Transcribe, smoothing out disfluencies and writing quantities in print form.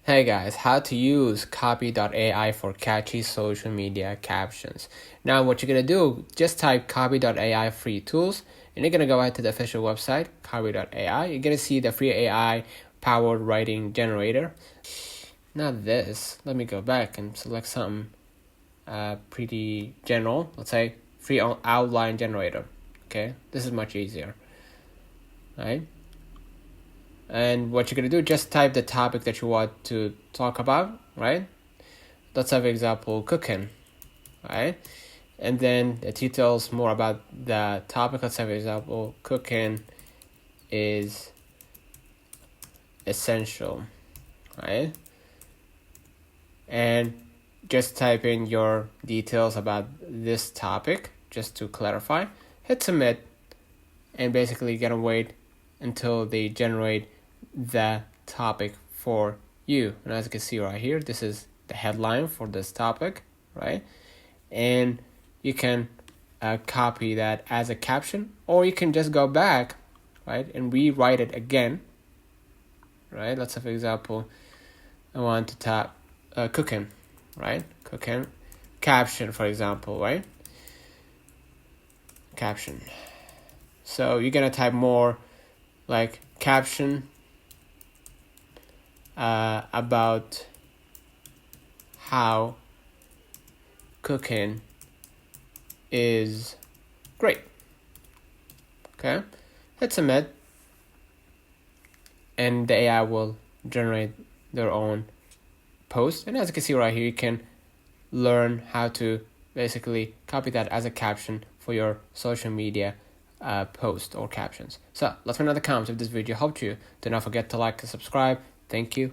Hey guys, how to use copy.ai for catchy social media captions. Now what you're going to do, just type copy.ai free tools and you're going to go out to the official website, copy.ai. You're going to see the free AI powered writing generator. Not this. Let me go back and select something pretty general. Let's say free outline generator. Okay, this is much easier. Right? And what you're going to do, just type the topic that you want to talk about, right? Let's have example, cooking, right? And then it details more about the topic. Let's have example, cooking is essential, right? And just type in your details about this topic, just to clarify. Hit submit, and basically you're gonna wait until they generate the topic for you. And as you can see right here, this is the headline for this topic, right? And you can copy that as a caption, or you can just go back, right, and rewrite it again, right? Let's have an example. I want to type cooking, right? Cooking caption, for example, right? Caption. So you're gonna type more like caption about how cooking is great. Okay, hit submit, and the AI will generate their own post. And as you can see right here, you can learn how to basically copy that as a caption for your social media post or captions. So let me know in the comments if this video helped you. Do not forget to like and subscribe. Thank you.